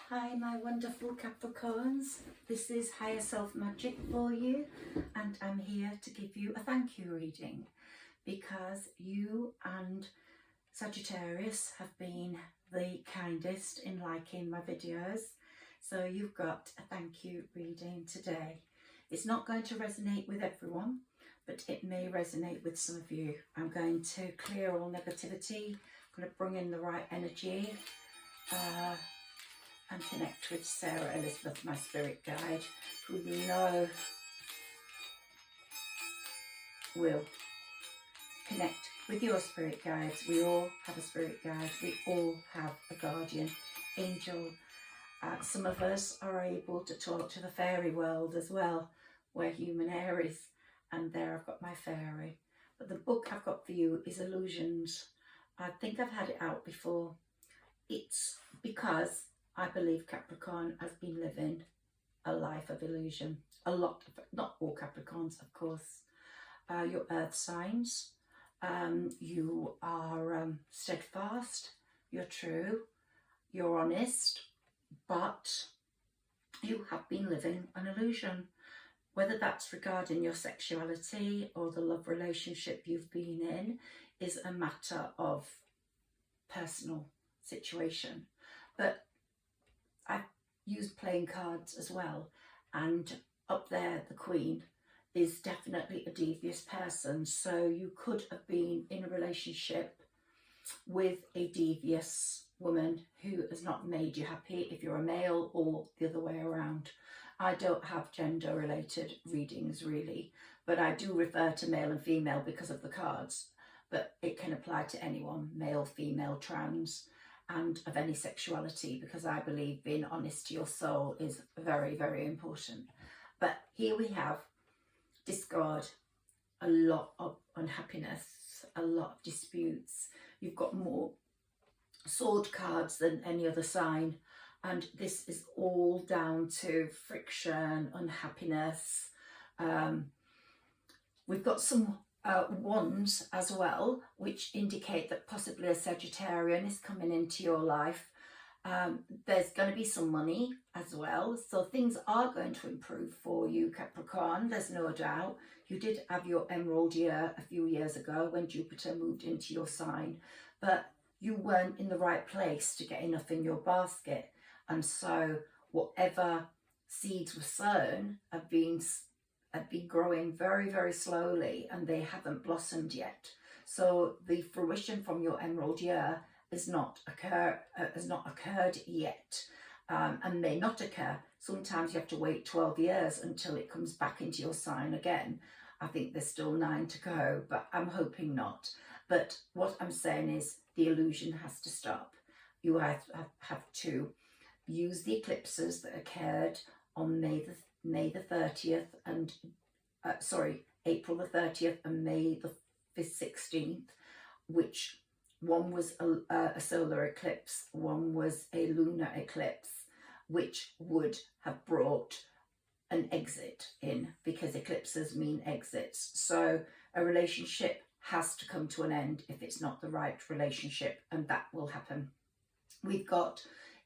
Hi my wonderful Capricorns, this is Higher Self Magic for you, and I'm here to give you a thank you reading because you and Sagittarius have been the kindest in liking my videos, so you've got a thank you reading today. It's not going to resonate with everyone, but it may resonate with some of you. I'm going to clear all negativity, I'm going to bring in the right energy, and connect with Sarah Elizabeth, my spirit guide, who you know will connect with your spirit guides. We all have a spirit guide, we all have a guardian angel. Some of us are able to talk to the fairy world as well. We're human Aries, and there I've got my fairy. But the book I've got for you is Illusions. I think I've had it out before. It's because I believe Capricorn has been living a life of illusion. A lot of, not all Capricorns, of course. Your earth signs, you are steadfast, you're true, you're honest, but you have been living an illusion. Whether that's regarding your sexuality or the love relationship you've been in is a matter of personal situation. But I use playing cards as well, and up there the Queen is definitely a devious person, so you could have been in a relationship with a devious woman who has not made you happy, if you're a male or the other way around. I don't have gender related readings really, but I do refer to male and female because of the cards, but it can apply to anyone, male, female, trans, and of any sexuality, because I believe being honest to your soul is very, very important. But here we have discard, a lot of unhappiness, a lot of disputes. You've got more sword cards than any other sign, and this is all down to friction, unhappiness. We've got some wands as well, which indicate that possibly a Sagittarian is coming into your life. There's going to be some money as well, so things are going to improve for you, Capricorn, there's no doubt. You did have your emerald year a few years ago when Jupiter moved into your sign, but you weren't in the right place to get enough in your basket, and so whatever seeds were sown have been growing very, very slowly, and they haven't blossomed yet. So the fruition from your emerald year has not occurred yet, and may not occur. Sometimes you have to wait 12 years until it comes back into your sign again. I think there's still 9 to go, but I'm hoping not. But what I'm saying is the illusion has to stop. You have to use the eclipses that occurred on May the 30th and April the 30th and May the 16th, which one was a solar eclipse, one was a lunar eclipse, which would have brought an exit in, because eclipses mean exits. So a relationship has to come to an end if it's not the right relationship, and that will happen. We've got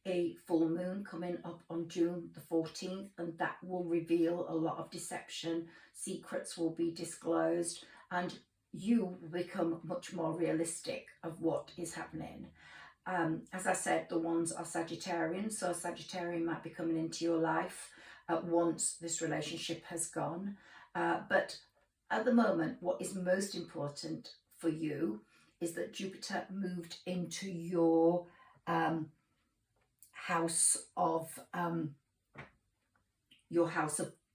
a full moon coming up on June the 14th, and that will reveal a lot of deception. Secrets will be disclosed, and you will become much more realistic of what is happening. As I said, the ones are Sagittarian, so a Sagittarian might be coming into your life once this relationship has gone. But at the moment, what is most important for you is that Jupiter moved into your house of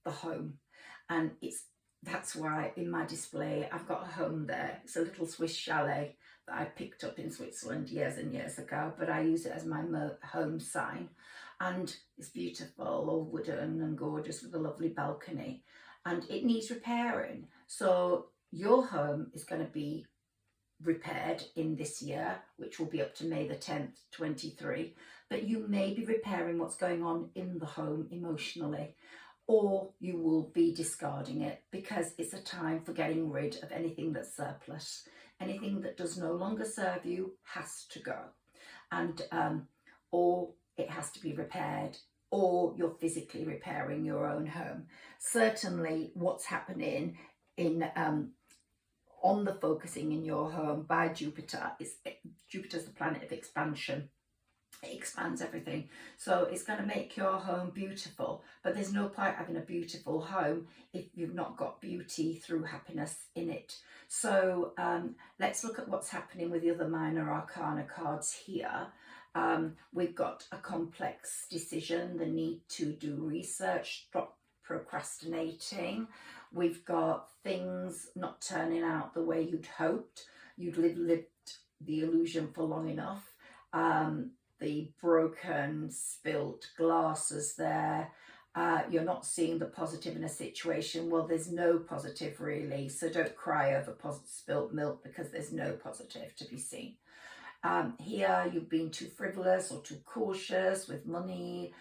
the home, and that's why in my display I've got a home there. It's a little Swiss chalet that I picked up in Switzerland years and years ago, but I use it as my home sign, and it's beautiful, all wooden and gorgeous with a lovely balcony, and it needs repairing. So your home is going to be repaired in this year, which will be up to May the 10th, 23, but you may be repairing what's going on in the home emotionally, or you will be discarding it, because it's a time for getting rid of anything that's surplus. Anything that does no longer serve you has to go, and or it has to be repaired, or you're physically repairing your own home. Certainly what's happening in on the focusing in your home by Jupiter is Jupiter's the planet of expansion. It expands everything, so it's going to make your home beautiful, but there's no point having a beautiful home if you've not got beauty through happiness in it. So let's look at what's happening with the other minor arcana cards here. We've got a complex decision, the need to do research, stop procrastinating. We've got things not turning out the way you'd hoped. You'd lived the illusion for long enough. The broken, spilt glasses there. You're not seeing the positive in a situation. Well, there's no positive really, so don't cry over spilt milk, because there's no positive to be seen. Here you've been too frivolous or too cautious with money.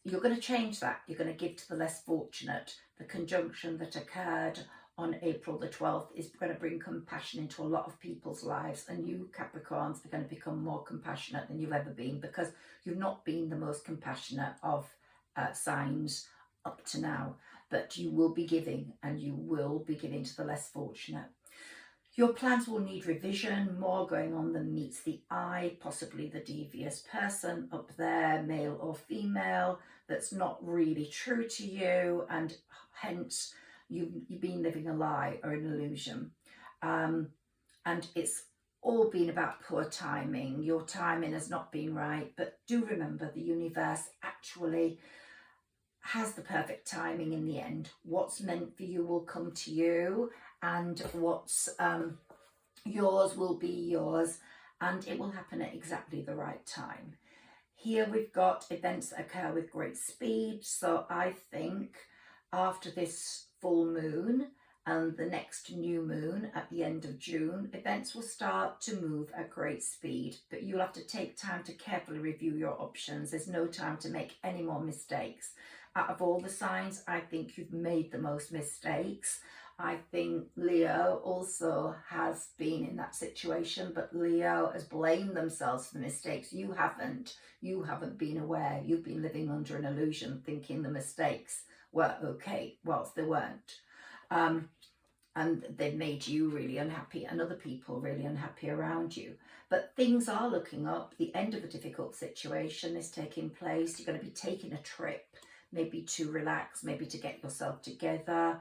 You're going to change that. You're going to give to the less fortunate. The conjunction that occurred on April the 12th is going to bring compassion into a lot of people's lives, and you Capricorns are going to become more compassionate than you've ever been, because you've not been the most compassionate of signs up to now, but you will be giving, and you will be giving to the less fortunate. Your plans will need revision, more going on than meets the eye, possibly the devious person up there, male or female, that's not really true to you, and hence you've been living a lie or an illusion. And it's all been about poor timing. Your timing has not been right, but do remember the universe actually has the perfect timing in the end. What's meant for you will come to you, and what's yours will be yours, and it will happen at exactly the right time. Here we've got events that occur with great speed, so I think after this full moon and the next new moon at the end of June, events will start to move at great speed, but you'll have to take time to carefully review your options. There's no time to make any more mistakes. Out of all the signs, I think you've made the most mistakes. I think Leo also has been in that situation, but Leo has blamed themselves for the mistakes. You haven't. You haven't been aware. You've been living under an illusion, thinking the mistakes were okay, whilst they weren't. And they've made you really unhappy and other people really unhappy around you. But things are looking up. The end of a difficult situation is taking place. You're going to be taking a trip, maybe to relax, maybe to get yourself together.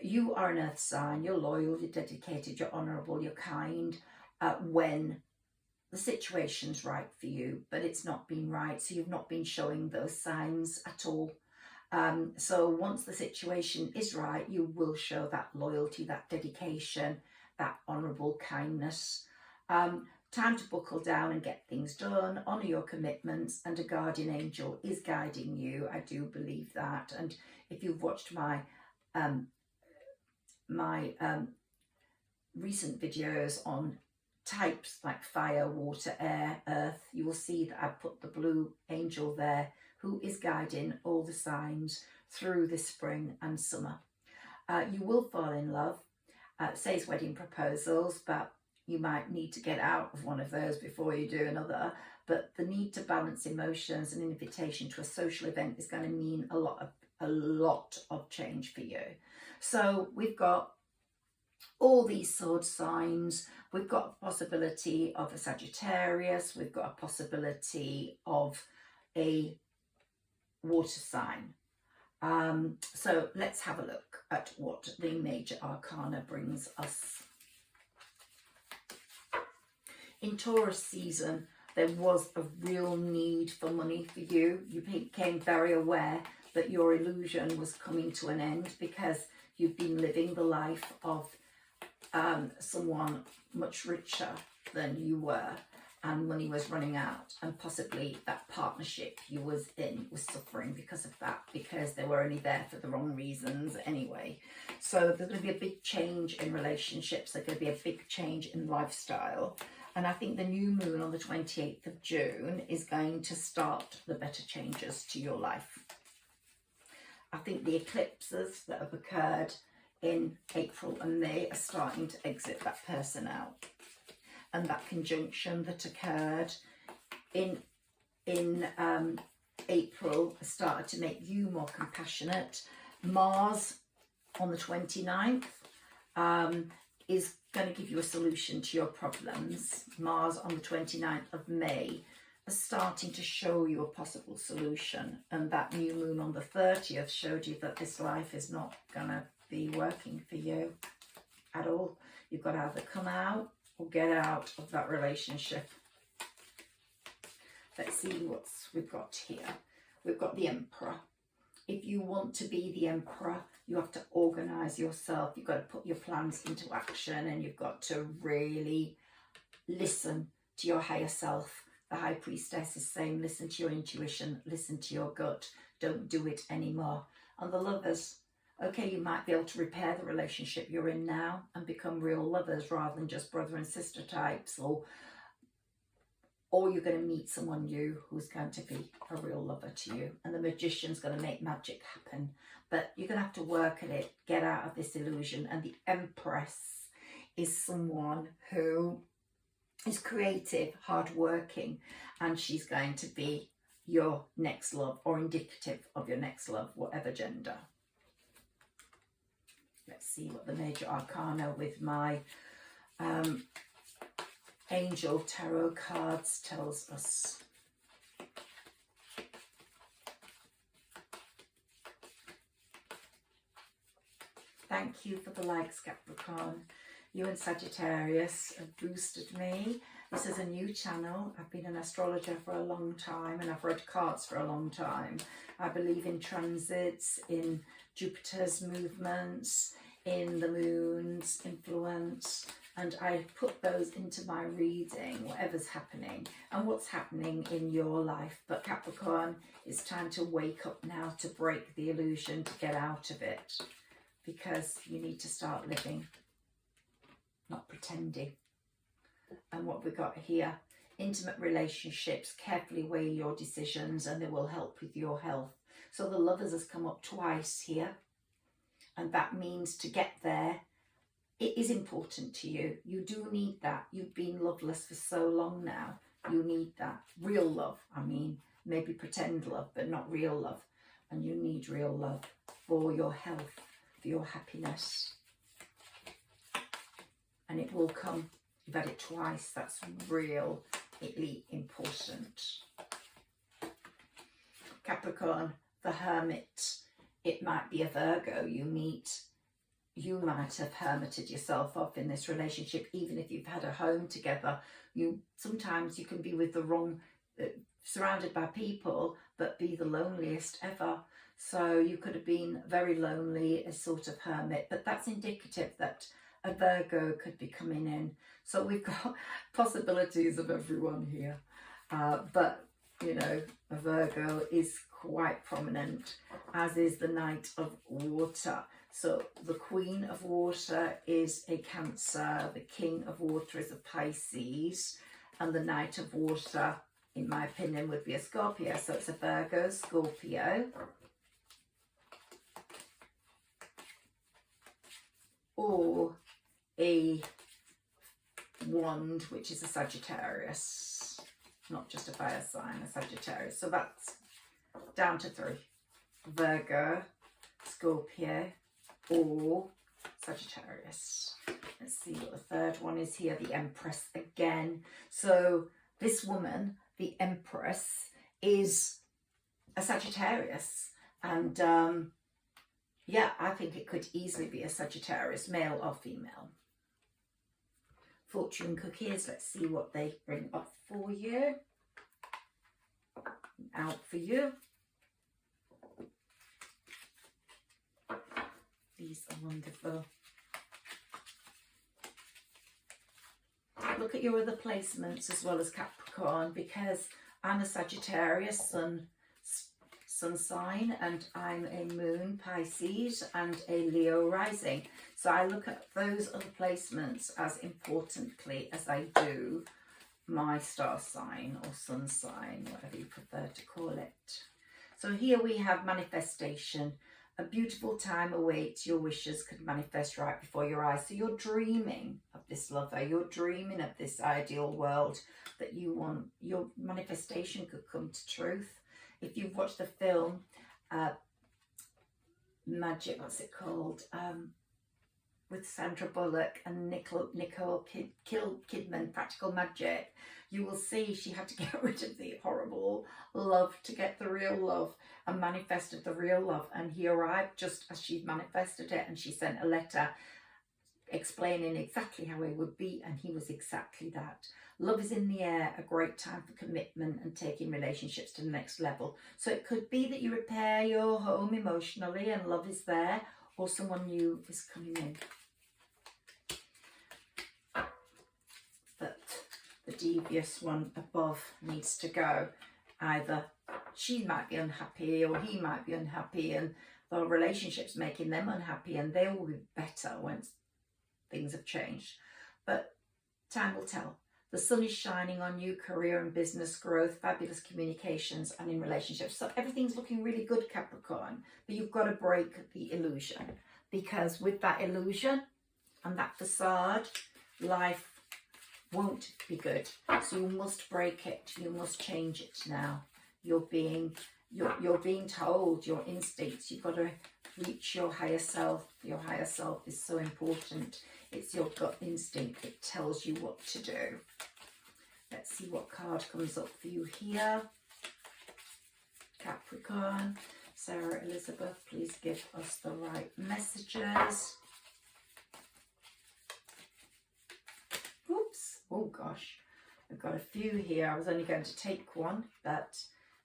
You are an earth sign. You're loyal, you're dedicated, you're honourable, you're kind when the situation's right for you, but it's not been right, so you've not been showing those signs at all. So once the situation is right, you will show that loyalty, that dedication, that honourable kindness. Time to buckle down and get things done, honour your commitments, and a guardian angel is guiding you. I do believe that. And if you've watched my recent videos on types like fire, water, air, earth, you will see that I've put the blue angel there, who is guiding all the signs through this spring and summer. You will fall in love. It says wedding proposals, but you might need to get out of one of those before you do another. But the need to balance emotions and an invitation to a social event is going to mean a lot of change for you. So we've got all these sword signs. We've got a possibility of a Sagittarius. We've got a possibility of a water sign. So let's have a look at what the major arcana brings us. In Taurus season, there was a real need for money for you. You became very aware that your illusion was coming to an end, because you've been living the life of someone much richer than you were, and money was running out, and possibly that partnership you was in was suffering because of that, because they were only there for the wrong reasons anyway. So there's going to be a big change in relationships. There's going to be a big change in lifestyle. And I think the new moon on the 28th of June is going to start the better changes to your life. I think the eclipses that have occurred in April and May are starting to exit that person out. and that conjunction that occurred in April has started to make you more compassionate. Mars on the 29th is going to give you a solution to your problems. Mars on the 29th of May is starting to show you a possible solution, and that new moon on the 30th showed you that this life is not going to be working for you at all. You've got to either come out or get out of that relationship. Let's see what we've got here. We've got the Emperor. If you want to be the Emperor, you have to organise yourself. You've got to put your plans into action, and you've got to really listen to your higher self. The High Priestess is saying, listen to your intuition, listen to your gut. Don't do it anymore. And the Lovers, okay, you might be able to repair the relationship you're in now and become real lovers rather than just brother and sister types, or you're going to meet someone new who's going to be a real lover to you. And the Magician's going to make magic happen. But you're going to have to work at it, get out of this illusion. And the Empress is someone who is creative, hardworking, and she's going to be your next love, or indicative of your next love, whatever gender. Let's see what the major arcana with my angel tarot cards tells us. Thank you for the likes, Capricorn. You and Sagittarius have boosted me. This is a new channel. I've been an astrologer for a long time, and I've read cards for a long time. I believe in transits, in Jupiter's movements, in the moon's influence, and I put those into my reading, whatever's happening and what's happening in your life. But Capricorn, it's time to wake up now, to break the illusion, to get out of it, because you need to start living, not pretending. And what we got here, intimate relationships, carefully weigh your decisions and they will help with your health. So the Lovers has come up twice here, and that means to get there, it is important to you. You do need that. You've been loveless for so long now. You need that. Real love, I mean, maybe pretend love, but not real love. And you need real love for your health, for your happiness. And it will come. You've had it twice. That's really important. Capricorn, the Hermit. It might be a Virgo you meet. You might have hermited yourself off in this relationship, even if you've had a home together. Sometimes you can be with the wrong, surrounded by people, but be the loneliest ever. So you could have been very lonely, a sort of hermit, but that's indicative that a Virgo could be coming in. So we've got possibilities of everyone here. But, you know, a Virgo is quite prominent, as is the Knight of Water. So the Queen of Water is a Cancer, the King of Water is a Pisces, and the Knight of Water, in my opinion, would be a Scorpio. So it's a Virgo, Scorpio, or a Wand, which is a Sagittarius, not just a fire sign, a Sagittarius. So that's down to 3. Virgo, Scorpio, or Sagittarius. Let's see what the third one is here, the Empress again. So this woman, the Empress, is a Sagittarius, and yeah, I think it could easily be a Sagittarius, male or female. Fortune cookies, let's see what they bring up for you, out for you. These are wonderful. Look at your other placements as well as Capricorn, because I'm a Sagittarius sun sign, and I'm a Moon Pisces and a Leo rising. So I look at those other placements as importantly as I do my star sign or sun sign, whatever you prefer to call it. So here we have manifestation. A beautiful time awaits. Your wishes could manifest right before your eyes. So you're dreaming of this lover. You're dreaming of this ideal world that you want. Your manifestation could come to truth. If you've watched the film Magic, what's it called? With Sandra Bullock and Nicole Kidman, Practical Magic, you will see she had to get rid of the horrible love to get the real love, and manifested the real love, and he arrived just as she manifested it, and she sent a letter explaining exactly how he would be, and he was exactly that. Love is in the air, a great time for commitment and taking relationships to the next level. So it could be that you repair your home emotionally and love is there, or someone new is coming in. But the devious one above needs to go. Either she might be unhappy or he might be unhappy, and the relationship's making them unhappy, and they will be better once things have changed. But time will tell. The sun is shining on you, career and business growth, fabulous communications, and in relationships. So everything's looking really good, Capricorn. But you've got to break the illusion, because with that illusion and that facade, life won't be good. So you must break it. You must change it now. You're being told, your instincts, you've got to reach your higher self. Your higher self is so important. It's your gut instinct. It tells you what to do. Let's see what card comes up for you here. Capricorn. Sarah Elizabeth, please give us the right messages. Oops. Oh gosh. I've got a few here. I was only going to take one, but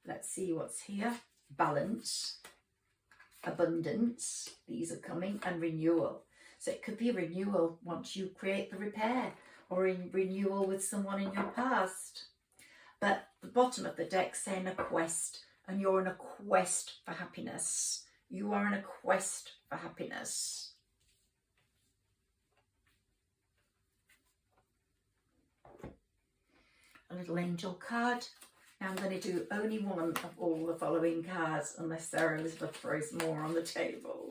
let's see what's here. Balance, abundance, these are coming, and renewal. So it could be a renewal once you create the repair, or a renewal with someone in your past. But the bottom of the deck saying a quest, and you're on a quest for happiness. You are on a quest for happiness. A little angel card. Now I'm going to do only one of all the following cards, unless Sarah Elizabeth throws more on the table,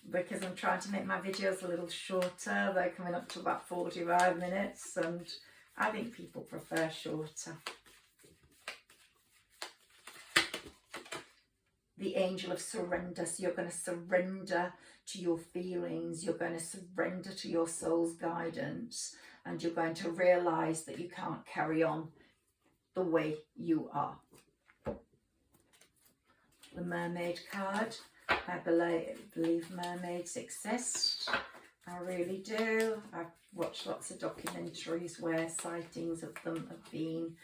because I'm trying to make my videos a little shorter. They're coming up to about 45 minutes, and I think people prefer shorter. The angel of surrender. So you're going to surrender to your feelings. You're going to surrender to your soul's guidance, and you're going to realize that you can't carry on the way you are. The Mermaid card. I believe mermaids exist. I really do. I've watched lots of documentaries where sightings of them have been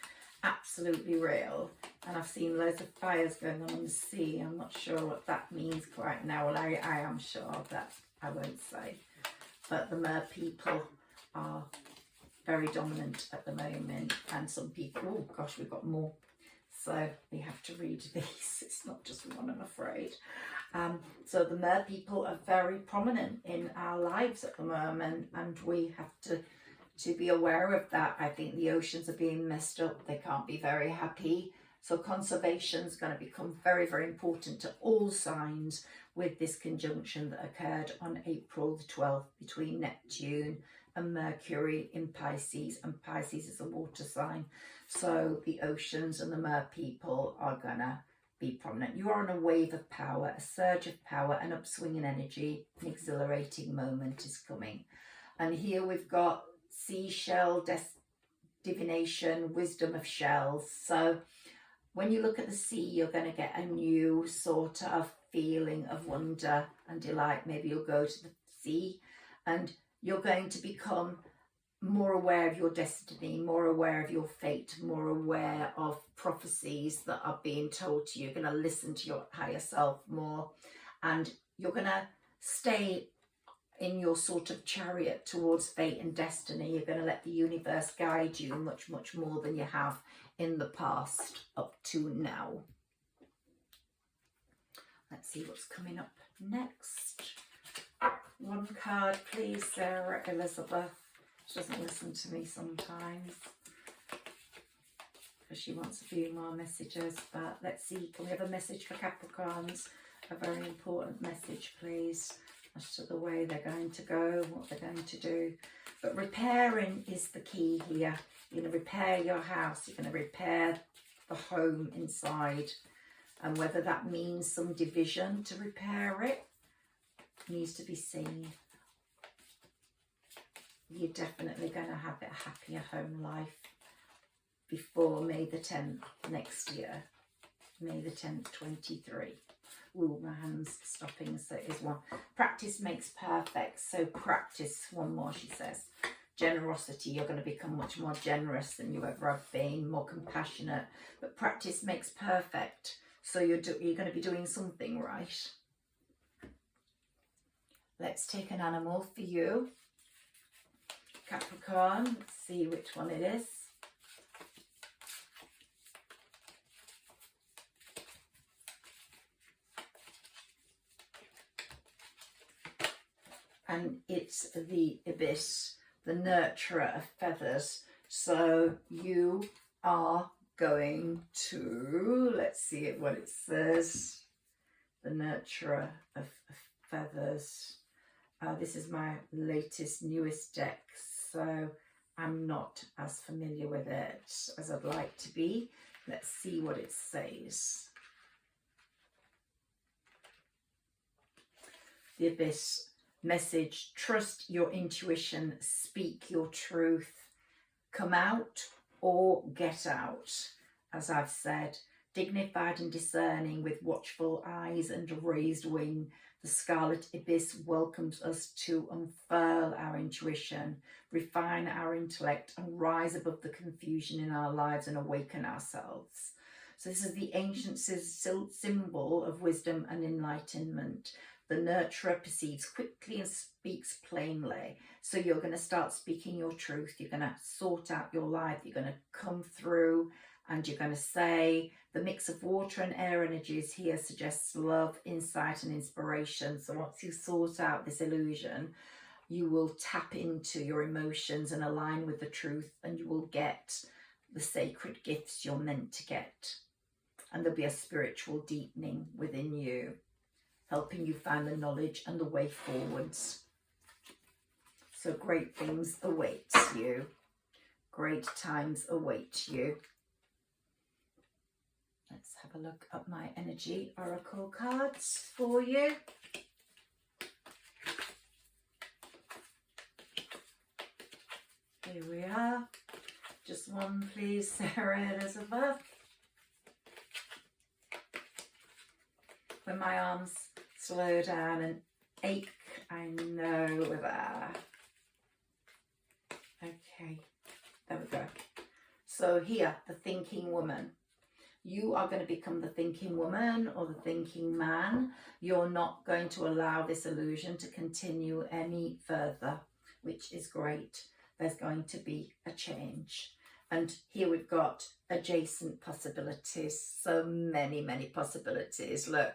absolutely real, and I've seen loads of fires going on in the sea. I'm not sure what that means quite now. Well, I am sure, but I won't say. But the mer people are very dominant at the moment, and some people, oh gosh, we've got more, so we have to read these. It's not just one, I'm afraid. So the mer people are very prominent in our lives at the moment, and we have to be aware of that. I think the oceans are being messed up. They can't be very happy. So conservation is going to become very, very important to all signs with this conjunction that occurred on April the 12th between Neptune and Mercury in Pisces, and Pisces is a water sign. So the oceans and the mer people are going to be prominent. You are on a wave of power, a surge of power, an upswing in energy. An exhilarating moment is coming. And here we've got seashell, divination, wisdom of shells. So when you look at the sea, you're going to get a new sort of feeling of wonder and delight. Maybe you'll go to the sea and you're going to become more aware of your destiny, more aware of your fate, more aware of prophecies that are being told to you. You're going to listen to your higher self more, and you're going to stay in your sort of chariot towards fate and destiny. You're going to let the universe guide you much, much more than you have in the past up to now. Let's see what's coming up next. One card, please, Sarah Elizabeth. She doesn't listen to me sometimes because she wants a few more messages, but let's see. Can we have a message for Capricorns a very important message, please, as to the way they're going to go, what they're going to do. But repairing is the key here. You're going to repair your house. You're going to repair the home inside. And whether that means some division to repair it needs to be seen. You're definitely going to have a happier home life before May the 10th next year. May the 10th, 23. Ooh, my hand's stopping, so it is one. Practice makes perfect, so practice. One more, she says. Generosity, you're going to become much more generous than you ever have been, more compassionate. But practice makes perfect, so you're going to be doing something right. Let's take an animal for you, Capricorn. Let's see which one it is. And it's the Abyss, the nurturer of feathers. So you are going to, let's see what it says, the nurturer of feathers. This is my latest, newest deck, so I'm not as familiar with it as I'd like to be. Let's see what it says. The Abyss. Message: trust your intuition, speak your truth, come out or get out. As I've said, dignified and discerning with watchful eyes and raised wing, the Scarlet Abyss welcomes us to unfurl our intuition, refine our intellect and rise above the confusion in our lives and awaken ourselves. So this is the ancient symbol of wisdom and enlightenment. The nurturer perceives quickly and speaks plainly. So you're going to start speaking your truth. You're going to sort out your life. You're going to come through and you're going to say, the mix of water and air energies here suggests love, insight and inspiration. So once you sort out this illusion, you will tap into your emotions and align with the truth, and you will get the sacred gifts you're meant to get. And there'll be a spiritual deepening within you, helping you find the knowledge and the way forwards. So great things await you. Great times await you. Let's have a look at my energy oracle cards for you. Here we are. Just one, please, Sarah Elizabeth. When my arms slow down and ache, I know that. Okay, there we go. So here, the thinking woman. You are going to become the thinking woman or the thinking man. You're not going to allow this illusion to continue any further, which is great. There's going to be a change. And here we've got adjacent possibilities. So many, many possibilities. Look.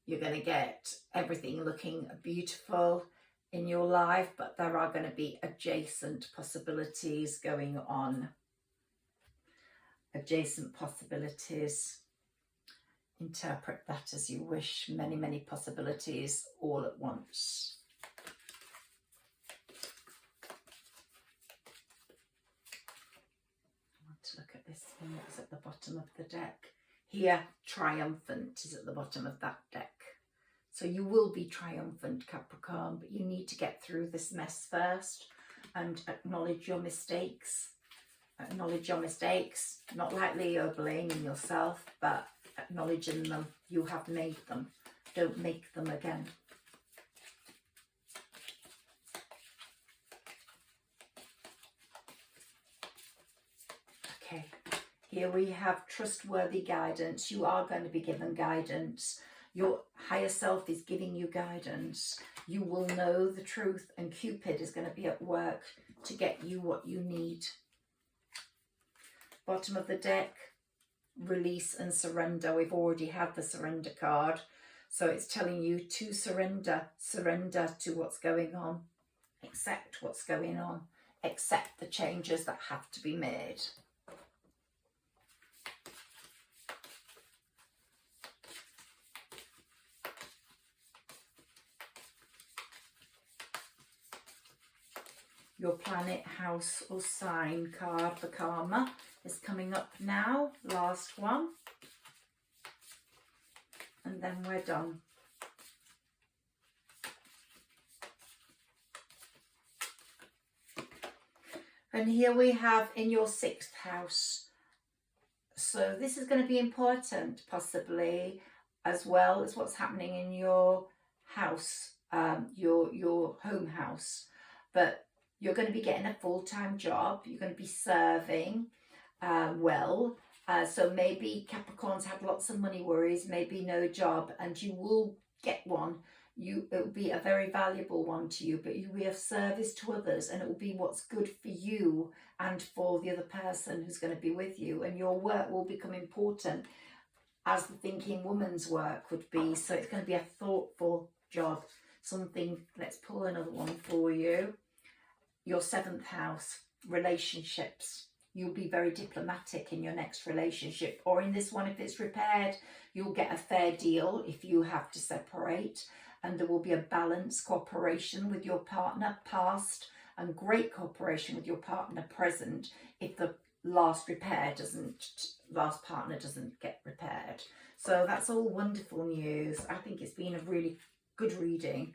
You're going to get everything looking beautiful in your life, but there are going to be adjacent possibilities going on. Adjacent possibilities. Interpret that as you wish. Many, many possibilities all at once. I want to look at this one that was at the bottom of the deck. Here, triumphant is at the bottom of that deck. So you will be triumphant, Capricorn, but you need to get through this mess first and acknowledge your mistakes. Acknowledge your mistakes, not lightly or blaming yourself, but acknowledging them. You have made them. Don't make them again. Okay. Here we have trustworthy guidance. You are going to be given guidance. Your higher self is giving you guidance. You will know the truth, and Cupid is going to be at work to get you what you need. Bottom of the deck, release and surrender. We've already had the surrender card. So it's telling you to surrender. Surrender to what's going on. Accept what's going on. Accept the changes that have to be made. your planet, house or sign card for karma is coming up now. Last one. And then we're done. And here we have in your 6th house. So this is going to be important, possibly, as well as what's happening in your house, your home house. But you're going to be getting a full-time job. You're going to be serving well. So maybe Capricorns had lots of money worries, maybe no job, and you will get one. It will be a very valuable one to you, but you will be of service to others, and it will be what's good for you and for the other person who's going to be with you. And your work will become important as the thinking woman's work would be. So it's going to be a thoughtful job. Something, let's pull another one for you. Your 7th house, relationships. You'll be very diplomatic in your next relationship, or in this one, if it's repaired, you'll get a fair deal if you have to separate, and there will be a balanced cooperation with your partner past and great cooperation with your partner present if the last partner doesn't get repaired. So that's all wonderful news. I think it's been a really good reading.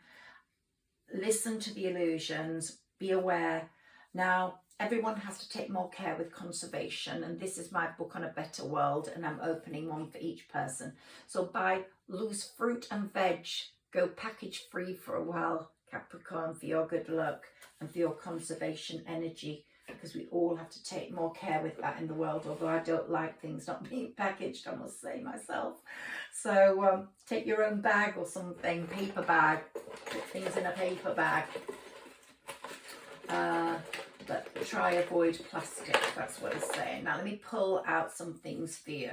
Listen to the illusions, be aware. Now, everyone has to take more care with conservation, and this is my book on a better world, and I'm opening one for each person. So buy loose fruit and veg, go package free for a while, Capricorn, for your good luck and for your conservation energy, because we all have to take more care with that in the world, although I don't like things not being packaged, I must say myself. So take your own bag or something, paper bag, put things in a paper bag. But try avoid plastic, that's what it's saying. Now let me pull out some things for you.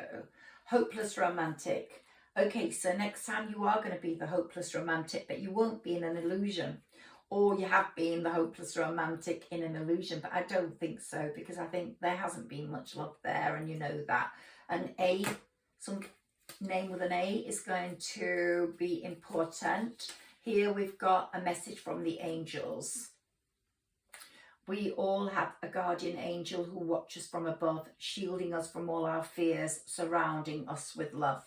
Hopeless romantic. Okay, so next time you are going to be the hopeless romantic, but you won't be in an illusion. Or you have been the hopeless romantic in an illusion, but I don't think so, because I think there hasn't been much love there, and you know that. An A, some name with an A is going to be important. Here we've got a message from the angels. We all have a guardian angel who watches from above, shielding us from all our fears, surrounding us with love.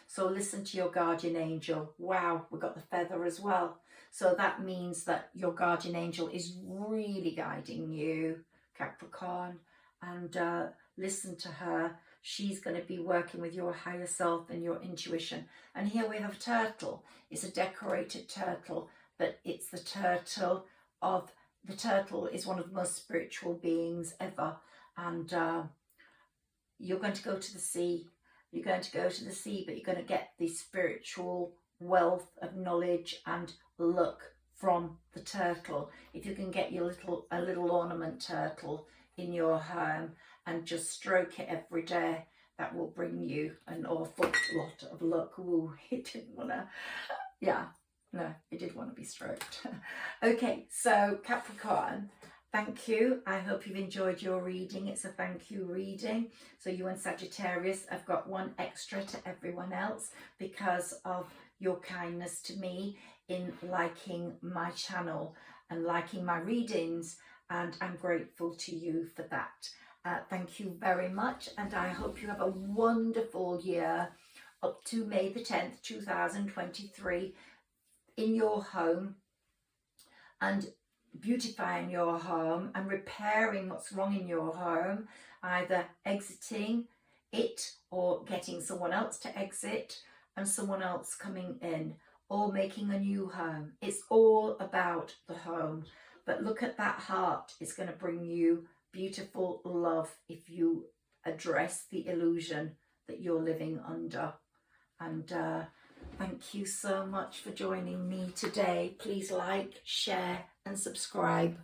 So listen to your guardian angel. Wow, we got the feather as well. So that means that your guardian angel is really guiding you, Capricorn, and listen to her. She's going to be working with your higher self and your intuition. And here we have a turtle. It's a decorated turtle, but it's the turtle of... The turtle is one of the most spiritual beings ever, and you're going to go to the sea. You're going to go to the sea, but you're going to get the spiritual wealth of knowledge and luck from the turtle. If you can get your a little ornament turtle in your home and just stroke it every day, that will bring you an awful lot of luck. Ooh, it didn't want to, yeah. No, it did want to be stroked. Okay, so Capricorn, thank you. I hope you've enjoyed your reading. It's a thank you reading. So you and Sagittarius, I've got one extra to everyone else because of your kindness to me in liking my channel and liking my readings, and I'm grateful to you for that. Thank you very much, and I hope you have a wonderful year up to May the 10th, 2023. In your home, and beautifying your home and repairing what's wrong in your home, either exiting it or getting someone else to exit and someone else coming in, or making a new home. It's all about the home, but look at that heart. It's going to bring you beautiful love if you address the illusion that you're living under. And thank you so much for joining me today. Please like, share and subscribe.